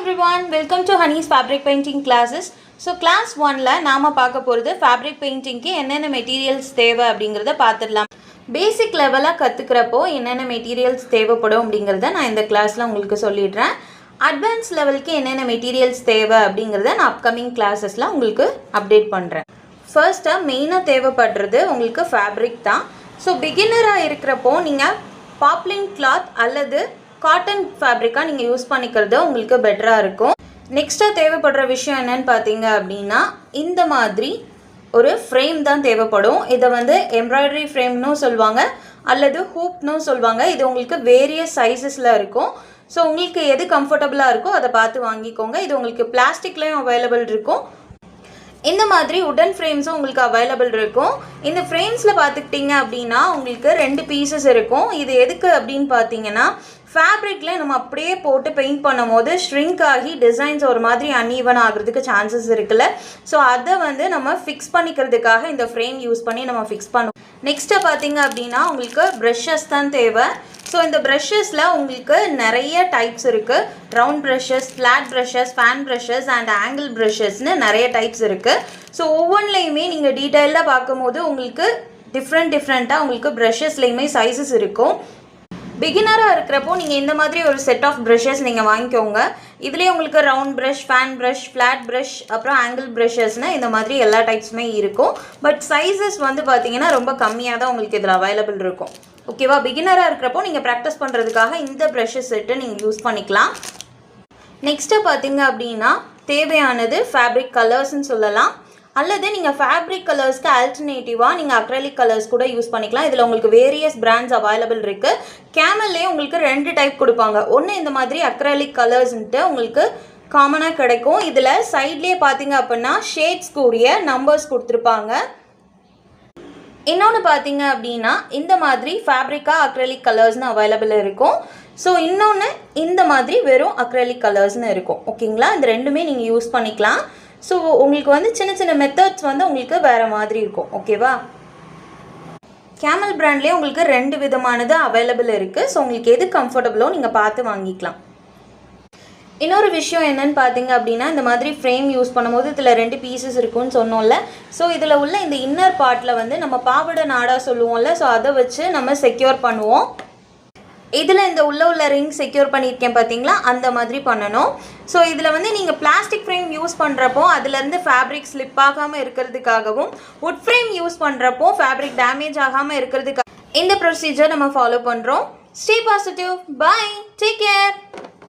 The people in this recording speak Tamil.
everyone, welcome to Honey's Fabric Painting Classes. So class 1ல நாம பார்க்க போறது fabric paintingக்கு என்னென்ன materials தேவை அப்படிங்கறத பார்த்திடலாம். பேசிக் லெவலா கத்துக்கறப்போ என்னென்ன materials தேவைப்படும் அப்படிங்கறத நான் இந்த கிளாஸ்ல உங்களுக்கு சொல்லிடுறேன். அட்வான்ஸ் லெவலுக்கு என்னென்ன materials தேவை அப்படிங்கறத நான் அப்கமிங் கிளாसेसல உங்களுக்கு அப்டேட் பண்றேன். ஃபர்ஸ்ட் மெயினா தேவைப்படுறது உங்களுக்கு fabric தான். So beginner-ஆ இருக்கறப்போ நீங்க poplin cloth அல்லது காட்டன் ஃபேப்ரிக்கா நீங்கள் யூஸ் பண்ணிக்கிறது உங்களுக்கு பெட்டராக இருக்கும். நெக்ஸ்ட்டாக தேவைப்படுற விஷயம் என்னன்னு பார்த்தீங்க அப்படின்னா இந்த மாதிரி ஒரு ஃப்ரேம் தான் தேவைப்படும். இதை வந்து எம்ப்ராய்டரி ஃப்ரேம்னு சொல்லுவாங்க அல்லது ஹூப்னு சொல்லுவாங்க. இது உங்களுக்கு வேரியஸ் சைஸஸில் இருக்கும். ஸோ உங்களுக்கு எது கம்ஃபர்டபுளாக இருக்கோ அதை பார்த்து வாங்கிக்கோங்க. இது உங்களுக்கு பிளாஸ்டிக்லேயும் அவைலபிள் இருக்கும். இந்த மாதிரி உடன் ஃப்ரேம்ஸும் உங்களுக்கு அவைலபிள் இருக்கும். இந்த ஃப்ரேம்ஸில் பார்த்துக்கிட்டிங்க அப்படின்னா உங்களுக்கு 2 பீசஸ் இருக்கும். இது எதுக்கு அப்படின்னு பார்த்தீங்கன்னா ஃபேப்ரிக்கில் நம்ம அப்படியே போட்டு பெயிண்ட் பண்ணும் போது ஷ்ரிங்க் ஆகி டிசைன்ஸ் ஒரு மாதிரி அன்ஈவன் ஆகிறதுக்கு சான்சஸ் இருக்குல்ல. ஸோ அதை வந்து நம்ம ஃபிக்ஸ் பண்ணிக்கிறதுக்காக இந்த ஃப்ரேம் யூஸ் பண்ணி நம்ம ஃபிக்ஸ் பண்ணுவோம். நெக்ஸ்ட்டு பார்த்தீங்க அப்படின்னா உங்களுக்கு ப்ரஷஸ் தான் தேவை. ஸோ இந்த ப்ரஷஸில் உங்களுக்கு நிறைய டைப்ஸ் இருக்குது. Round brushes, flat brushes, fan brushes and angle ப்ரஷஸ்னு நிறைய டைப்ஸ் இருக்குது. ஸோ ஒவ்வொன்றிலையுமே நீங்கள் டீட்டெயிலாக பார்க்கும்போது உங்களுக்கு டிஃப்ரெண்ட்டாக உங்களுக்கு ப்ரஷஸ்லேயுமே சைஸஸ் இருக்கும். பிகினராக இருக்கிறப்போ நீங்கள் இந்த மாதிரி ஒரு செட் ஆஃப் ப்ரஷஸ் நீங்கள் வாங்கிக்கோங்க. இதுலேயே உங்களுக்கு round brush, fan brush, flat brush, அப்புறம் ஆங்கிள் ப்ரஷஸ்னு இந்த மாதிரி எல்லா டைப்ஸுமே இருக்கும். பட் சைஸஸ் வந்து பார்த்தீங்கன்னா ரொம்ப கம்மியாக தான் உங்களுக்கு இதில் அவைலபிள் இருக்கும். ஓகேவா? பிகினராக இருக்கிறப்போ நீங்கள் ப்ராக்டிஸ் பண்ணுறதுக்காக இந்த ப்ரஷஸ் செட்டு நீங்கள் யூஸ் பண்ணிக்கலாம். நெக்ஸ்ட்டு பார்த்தீங்க அப்படின்னா தேவையானது ஃபேப்ரிக் கலர்ஸ்ன்னு சொல்லலாம். அல்லது நீங்கள் ஃபேப்ரிக் கலர்ஸ்க்கு ஆல்டர்னேட்டிவாக நீங்கள் அக்ரலிக் கலர்ஸ் கூட யூஸ் பண்ணிக்கலாம். இதில் உங்களுக்கு வேரியஸ் பிராண்ட்ஸ் அவைலபிள் இருக்குது. கேமல்லே உங்களுக்கு 2 டைப் கொடுப்பாங்க. ஒன்று இந்த மாதிரி அக்ரலிக் கலர்ஸ்ன்ட்டு உங்களுக்கு காமனாக கிடைக்கும். இதில் சைட்லேயே பார்த்தீங்க அப்படின்னா ஷேட்ஸ் கூடிய நம்பர்ஸ் கொடுத்துருப்பாங்க. இன்னொன்று பார்த்தீங்க அப்படின்னா இந்த மாதிரி ஃபேப்ரிக்காக அக்ரலிக் கலர்ஸ்னு அவைலபிள் இருக்கும். ஸோ இன்னொன்று இந்த மாதிரி வெறும் அக்ரலிக் கலர்ஸ்னு இருக்கும். ஓகேங்களா? இந்த ரெண்டுமே நீங்கள் யூஸ் பண்ணிக்கலாம். ஸோ உங்களுக்கு வந்து சின்ன சின்ன மெத்தட்ஸ் வந்து உங்களுக்கு வேறு மாதிரி இருக்கும். ஓகேவா? கேமல் பிராண்ட்லேயே உங்களுக்கு 2 விதமானது அவைலபிள் இருக்குது. ஸோ உங்களுக்கு எது கம்ஃபர்டபுளோ நீங்கள் பார்த்து வாங்கிக்கலாம். இன்னொரு விஷயம் என்னன்னு பார்த்தீங்க அப்படின்னா இந்த மாதிரி ஃப்ரேம் யூஸ் பண்ணும்போது இதில் 2 பீசஸ் இருக்குன்னு சொன்னோம்ல. ஸோ இதில் உள்ள இந்த இன்னர் பார்ட்டில் வந்து நம்ம பாவடை நாடா சொல்லுவோம்ல. ஸோ அதை வச்சு நம்ம செக்யூர் பண்ணுவோம். இதில் இந்த உள்ள ரிங் செக்யூர் பண்ணியிருக்கேன் பார்த்தீங்களா, அந்த மாதிரி பண்ணணும். ஸோ இதில் வந்து நீங்கள் பிளாஸ்டிக் ஃப்ரேம் யூஸ் பண்ணுறப்போ அதுலேருந்து ஃபேப்ரிக் ஸ்லிப் ஆகாமல் இருக்கிறதுக்காகவும் வுட் ஃப்ரேம் யூஸ் பண்ணுறப்போ ஃபேப்ரிக் டேமேஜ் ஆகாமல் இருக்கிறதுக்காக இந்த ப்ரொசீஜர் நம்ம ஃபாலோ பண்ணுறோம். Stay positive. Bye. Take care.